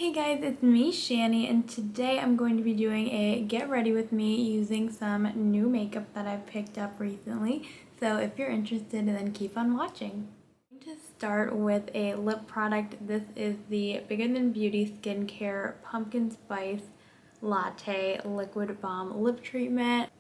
Hey guys, it's me, Shani, and today I'm going to be doing a get ready with me using some new makeup that I've picked up recently. So if you're interested, then keep on watching. I'm going to start with a lip product. This is the Bigger Than Beauty Skincare Pumpkin Spice Latte Liquid Balm Lip Treatment.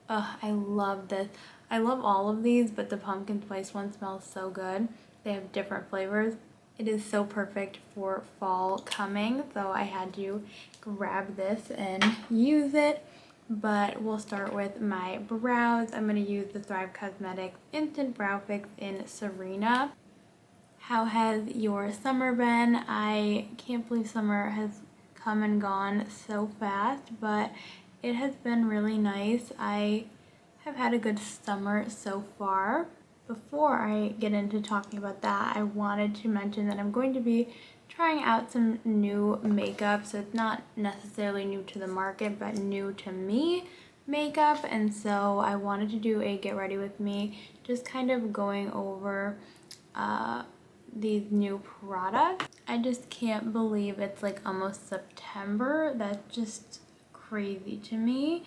Ugh, I love this. I love all of these, but the pumpkin spice one smells so good. They have different flavors. It is so perfect for fall coming, so I had to grab this and use it. But we'll start with my brows. I'm going to use the Thrive Cosmetics Instant Brow Fix in Serena. How has your summer been? I can't believe summer has come and gone so fast, but it has been really nice. I have had a good summer so far. Before I get into talking about that, I wanted to mention that I'm going to be trying out some new makeup. So it's not necessarily new to the market, but new to me makeup. And so I wanted to do a get ready with me, just kind of going over these new products. I just can't believe it's like almost September. That's just crazy to me.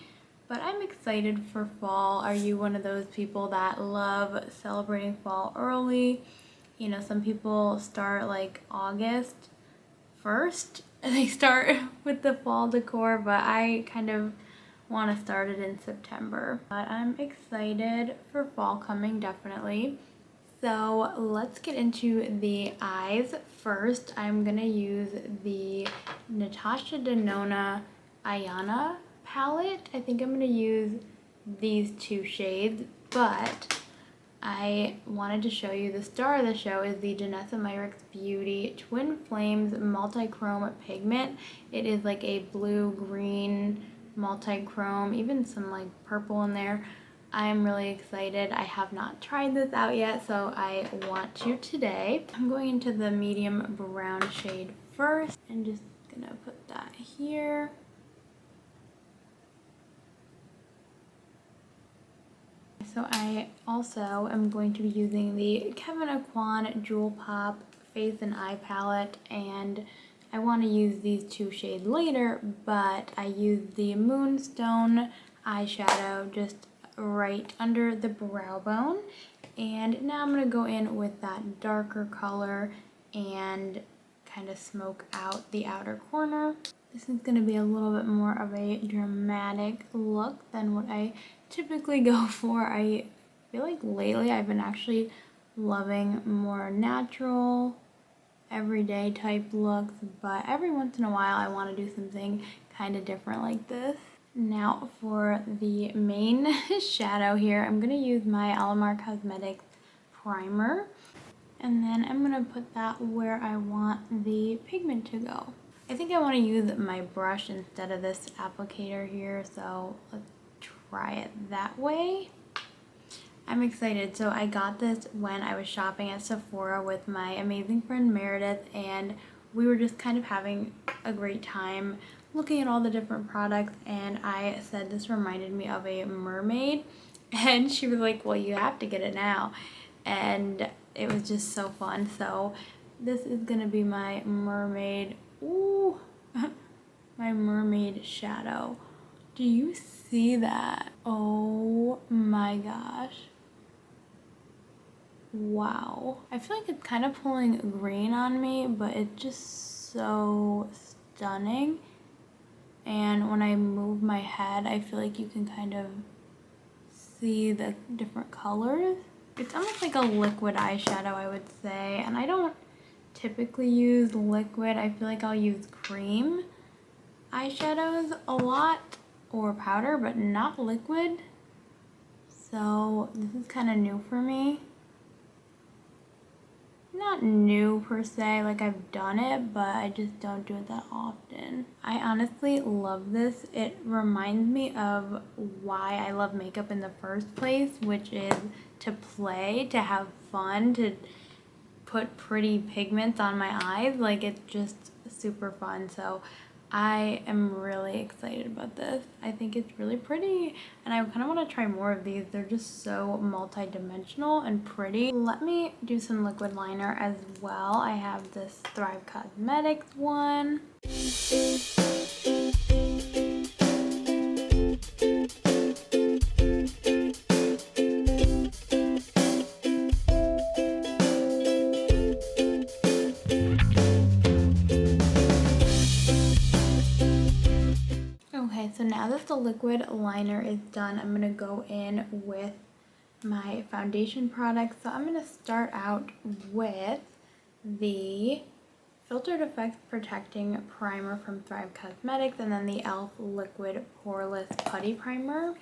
But I'm excited for fall. Are you one of those people that love celebrating fall early? You know, some people start like August 1st. They start with the fall decor, but I kind of want to start it in September. But I'm excited for fall coming, definitely. So let's get into the eyes first. I'm gonna use the Natasha Denona Ayana palette. I think I'm gonna use these two shades, but I wanted to show you the star of the show is the Janessa Myricks Beauty Twin Flames Multi-Chrome Pigment. It is like a blue-green multi-chrome, even some like purple in there. I am really excited. I have not tried this out yet, so I want to today. I'm going into the medium brown shade first and just gonna put that here. So I also am going to be using the Kevyn Aucoin Jewel Pop Face and Eye Palette, and I want to use these two shades later, but I used the Moonstone eyeshadow just right under the brow bone, and now I'm going to go in with that darker color and kind of smoke out the outer corner. This is going to be a little bit more of a dramatic look than what I typically go for. I feel like lately I've been actually loving more natural, everyday type looks, but every once in a while I want to do something kind of different like this. Now for the main shadow here, I'm going to use my Alamar Cosmetics primer, and then I'm going to put that where I want the pigment to go. I think I want to use my brush instead of this applicator here, so let's try it that way. I'm excited. So I got this when I was shopping at Sephora with my amazing friend Meredith, and we were just kind of having a great time looking at all the different products, and I said this reminded me of a mermaid, and she was like, well, you have to get it now. And it was just so fun. So this is gonna be my mermaid, ooh, my mermaid shadow. Do you see that? Oh my gosh. Wow. I feel like it's kind of pulling green on me, but it's just so stunning. And when I move my head, I feel like you can kind of see the different colors. It's almost like a liquid eyeshadow, I would say. And I don't typically use liquid. I feel like I'll use cream eyeshadows a lot, or powder, but not liquid. So this is kind of new for me. Not new per se, like I've done it, but I just don't do it that often. I honestly love this. It reminds me of why I love makeup in the first place, which is to play, to have fun, to put pretty pigments on my eyes. Like, it's just super fun. So I am really excited about this. I think it's really pretty and I kind of want to try more of these. They're just so multi-dimensional and pretty. Let me do some liquid liner as well. I have this Thrive Cosmetics one. Okay, so now that the liquid liner is done, I'm going to go in with my foundation products. So I'm going to start out with the Filtered Effects Protecting Primer from Thrive Cosmetics and then the e.l.f. Liquid Poreless Putty Primer.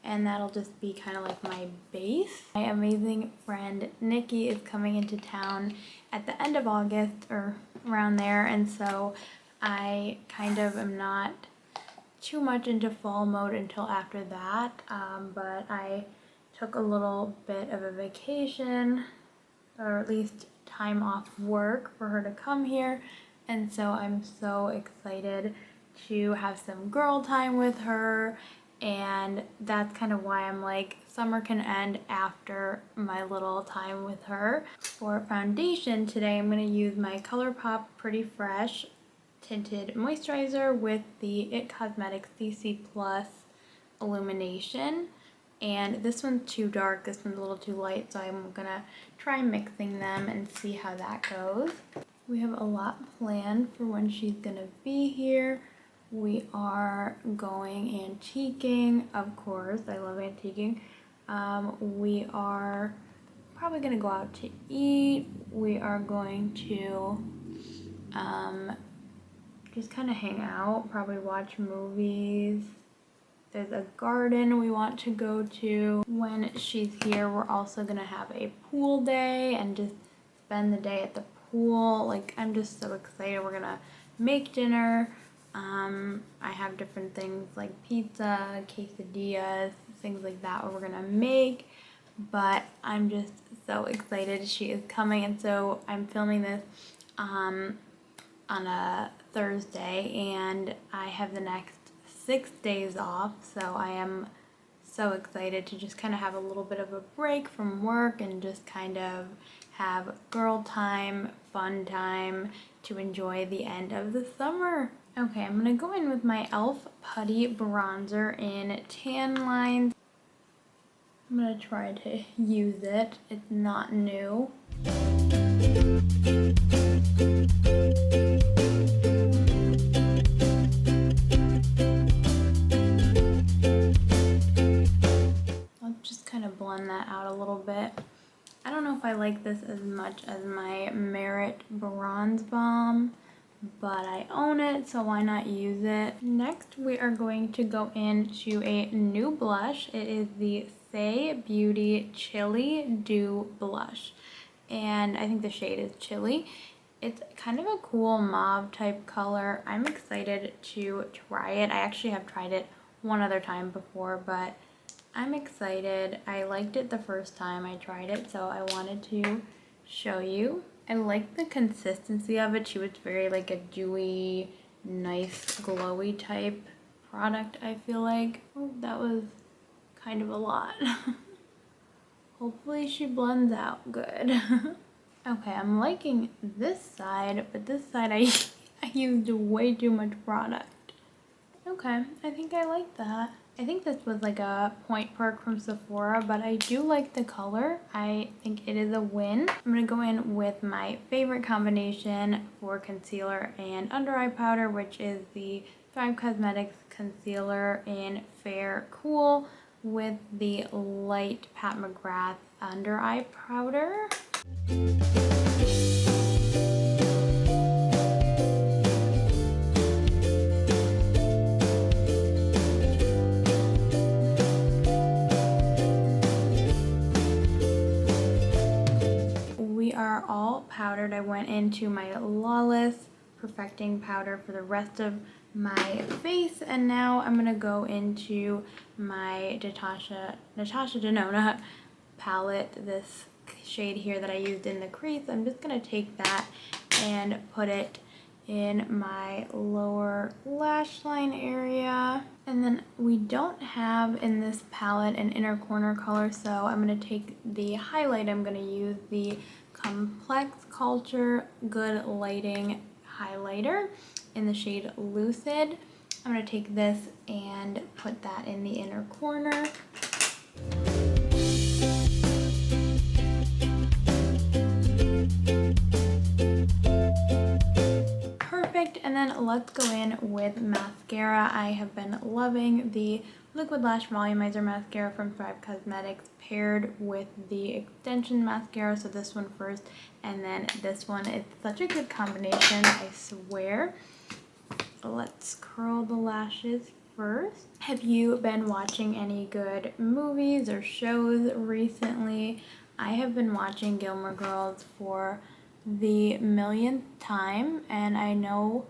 And that'll just be kind of like my base. My amazing friend Nikki is coming into town at the end of August or around there, and so I kind of am not too much into fall mode until after that, but I took a little bit of a vacation, or at least time off work for her to come here, and so I'm so excited to have some girl time with her, and that's kind of why I'm like, summer can end after my little time with her. For foundation today, I'm going to use my ColourPop Pretty Fresh tinted moisturizer with the IT Cosmetics CC Plus illumination, and this one's too dark, this one's a little too light, so I'm gonna try mixing them and see how that goes. We have a lot planned for when she's gonna be here. We are going antiquing, of course, I love antiquing. We are probably gonna go out to eat. We are going to just kind of hang out, probably watch movies. There's a garden we want to go to. When she's here, we're also gonna have a pool day and just spend the day at the pool. Like, I'm just so excited. We're gonna make dinner. I have different things like pizza, quesadillas, things like that what we're gonna make. But I'm just so excited she is coming, and so I'm filming this on a Thursday, and I have the next 6 days off, so I am so excited to just kind of have a little bit of a break from work and just kind of have girl time, fun time to enjoy the end of the summer. Okay, I'm gonna go in with my e.l.f. Putty Bronzer in Tan Lines. I'm gonna try to use it. It's not new. Blend that out a little bit. I don't know if I like this as much as my Merit Bronze Balm, but I own it, so why not use it? Next, we are going to go into a new blush. It is the Say Beauty Chili Dew Blush, and I think the shade is Chili. It's kind of a cool mauve type color. I'm excited to try it. I actually have tried it one other time before, but I'm excited. I liked it the first time I tried it, so I wanted to show you. I like the consistency of it too. It's very like a dewy, nice, glowy type product, I feel like. Oh, that was kind of a lot. Hopefully she blends out good. Okay, I'm liking this side, but this side I used way too much product. Okay, I think I like that. I think this was like a point perk from Sephora, but I do like the color. I think it is a win. I'm going to go in with my favorite combination for concealer and under eye powder, which is the Thrive Cosmetics Concealer in Fair Cool with the light Pat McGrath under eye powder. Are all powdered. I went into my Lawless Perfecting Powder for the rest of my face, and now I'm gonna go into my Natasha Denona palette, this shade here that I used in the crease. I'm just gonna take that and put it in my lower lash line area. And then we don't have in this palette an inner corner color, so I'm going to take the highlight. I'm going to use the Complex Culture Good Lighting highlighter in the shade Lucid. I'm going to take this and put that in the inner corner. Perfect, and then let's go in with mascara. I have been loving the Liquid Lash Volumizer Mascara from Thrive Cosmetics paired with the extension mascara, so this one first and then this one. It's such a good combination, I swear. Let's curl the lashes first. Have you been watching any good movies or shows recently? I have been watching Gilmore Girls for the millionth time, and I know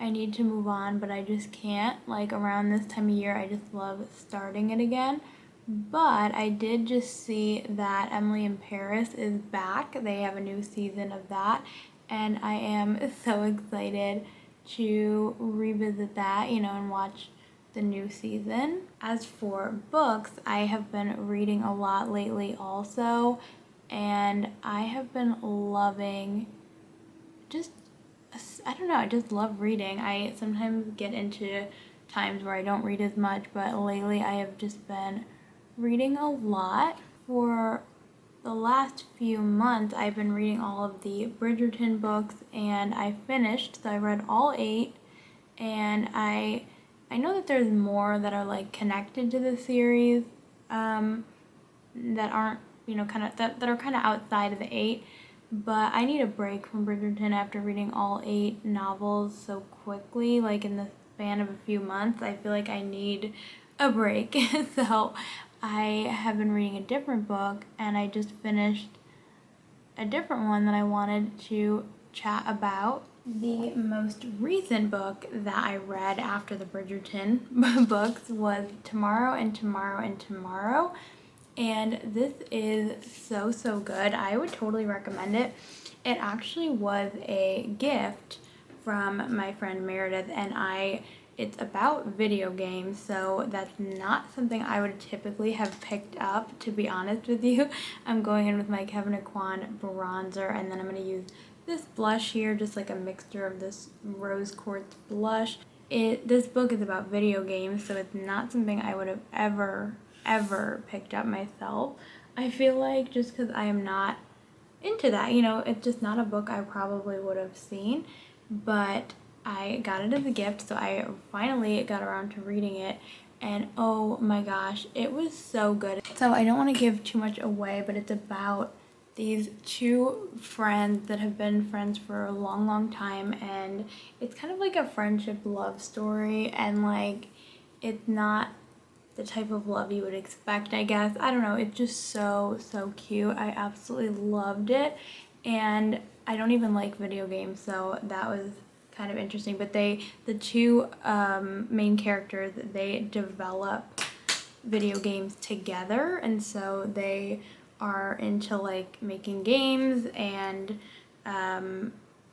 I need to move on, but I just can't. Like, around this time of year, I just love starting it again. But I did just see that Emily in Paris is back. They have a new season of that, and I am so excited to revisit that, you know, and watch the new season. As for books, I have been reading a lot lately also, and I have been loving I don't know, I just love reading. I sometimes get into times where I don't read as much, but lately I have just been reading a lot. For the last few months, I've been reading all of the Bridgerton books, and I finished, so I read all 8, and I know that there's more that are like connected to the series, that aren't, you know, kind of that are kind of outside of the 8, but I need a break from Bridgerton after reading all 8 novels so quickly, like in the span of a few months. I feel like I need a break. So I have been reading a different book, and I just finished a different one that I wanted to chat about. The most recent book that I read after the Bridgerton books was Tomorrow and Tomorrow and Tomorrow. And this is so good. I would totally recommend it. It actually was a gift from my friend Meredith, and it's about video games, so that's not something I would typically have picked up, to be honest with you. I'm going in with my Kevin Aucoin bronzer, and then I'm going to use this blush here, just like a mixture of this rose quartz blush. This book is about video games, so it's not something I would have ever picked up myself. I feel like, just because I am not into that, you know, it's just not a book I probably would have seen, but I got it as a gift, so I finally got around to reading it, and oh my gosh, it was so good. So I don't want to give too much away, but it's about these 2 friends that have been friends for a long time, and it's kind of like a friendship love story, and like, it's not the type of love you would expect, I guess. I don't know, it's just so cute. I absolutely loved it, and I don't even like video games, so that was kind of interesting. But the 2 main characters, they develop video games together, and so they are into like making games, and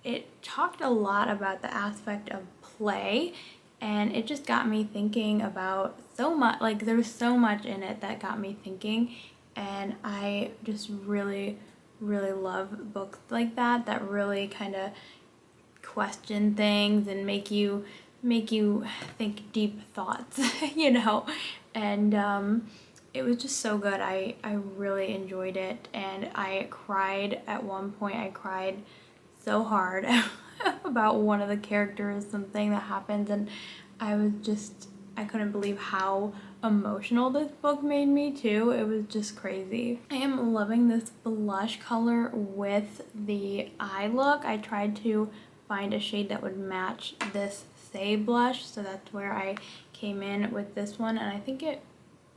it talked a lot about the aspect of play, and it just got me thinking about so much. Like, there was so much in it that got me thinking, and I just really love books like that really kind of question things and make you think deep thoughts, you know. And it was just so good. I really enjoyed it, and I cried at one point. I cried so hard about one of the characters, something that happens, and I couldn't believe how emotional this book made me too. It was just crazy. I am loving this blush color with the eye look. I tried to find a shade that would match this Say blush, so that's where I came in with this one, and I think it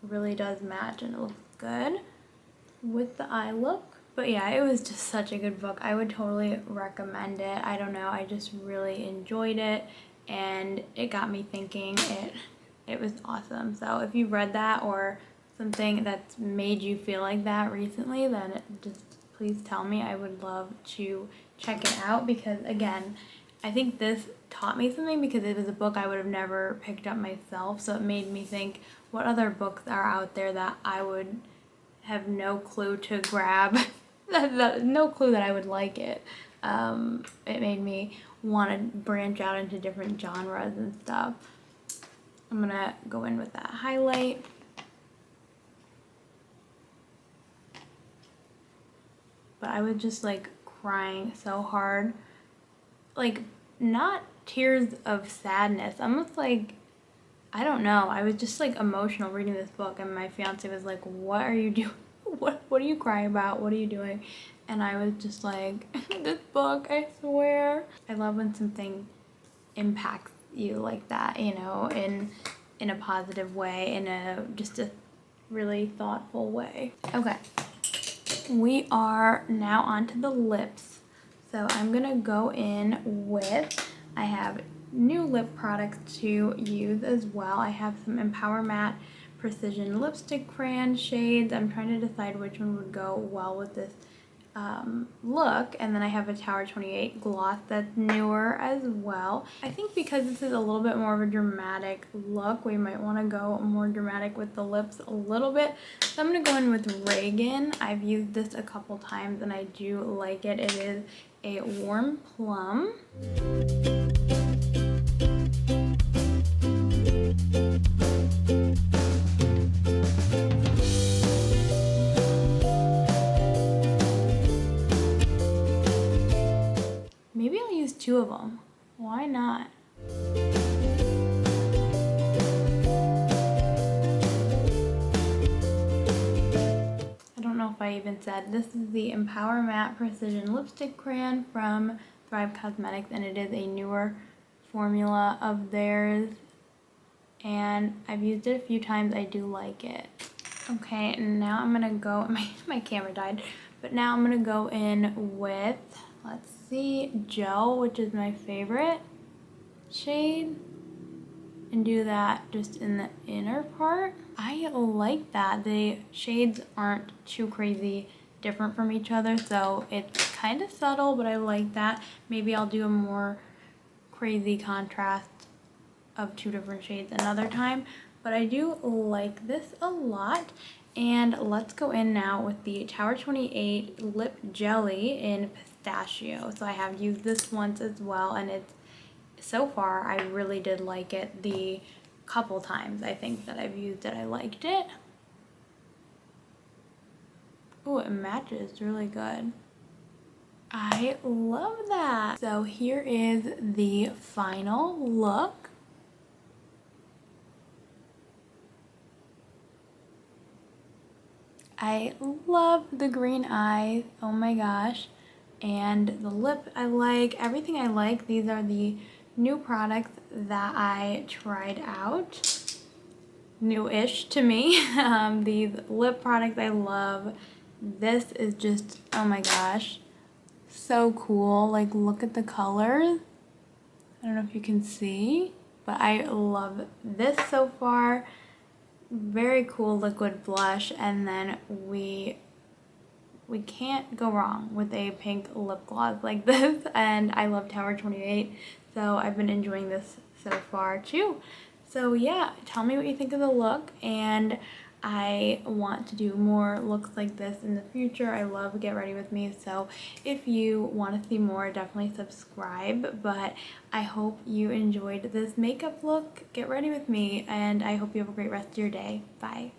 really does match, and it looks good with the eye look. But yeah, it was just such a good book. I would totally recommend it. I don't know, I just really enjoyed it, and it got me thinking. It was awesome. So if you've read that or something that's made you feel like that recently, then just please tell me. I would love to check it out, because again, I think this taught me something because it was a book I would have never picked up myself. So it made me think, what other books are out there that I would have no clue to grab, no clue that I would like it. It made me want to branch out into different genres and stuff. I'm gonna go in with that highlight. But I was just like crying so hard. Like, not tears of sadness, almost like, I don't know, I was just like emotional reading this book, and my fiance was like, what are you doing? What are you crying about? What are you doing? And I was just like, this book, I swear. I love when something impacts you like that, you know, in a positive way, in a just a really thoughtful way. Okay, we are now onto the lips. So I'm gonna go in with, I have new lip products to use as well. I have some Empower Matte Precision Lipstick Crayon shades. I'm trying to decide which one would go well with this look. And then I have a Tower 28 gloss that's newer as well. I think because this is a little bit more of a dramatic look, we might want to go more dramatic with the lips a little bit. So I'm going to go in with Reagan. I've used this a couple times and I do like it. It is a warm plum. Maybe I'll use 2 of them. Why not? I don't know if I even said, this is the Empower Matte Precision Lipstick Crayon from Thrive Cosmetics, and it is a newer formula of theirs, and I've used it a few times. I do like it. Okay, and now I'm gonna go, my camera died, but now I'm gonna go in with, let's see, Gel, which is my favorite shade, and do that just in the inner part. I like that. The shades aren't too crazy different from each other, so it's kind of subtle, but I like that. Maybe I'll do a more crazy contrast of 2 different shades another time, but I do like this a lot. And let's go in now with the Tower 28 Lip Jelly in Pistachio. So I have used this once as well, and it's, so far I really did like it. The couple times I think that I've used it, I liked it. Oh, it matches really good. I love that. So here is the final look. I love the green eyes, oh my gosh, and the lip I like, everything I like. These are the new products that I tried out, new-ish to me. These lip products I love. This is just, oh my gosh, so cool. Like, look at the colors. I don't know if you can see, but I love this so far. Very cool liquid blush, and then we can't go wrong with a pink lip gloss like this, and I love Tower 28, so I've been enjoying this so far too. So yeah, tell me what you think of the look, and I want to do more looks like this in the future. I love Get Ready With Me, so if you want to see more, definitely subscribe. But I hope you enjoyed this makeup look, Get Ready With Me, and I hope you have a great rest of your day. Bye.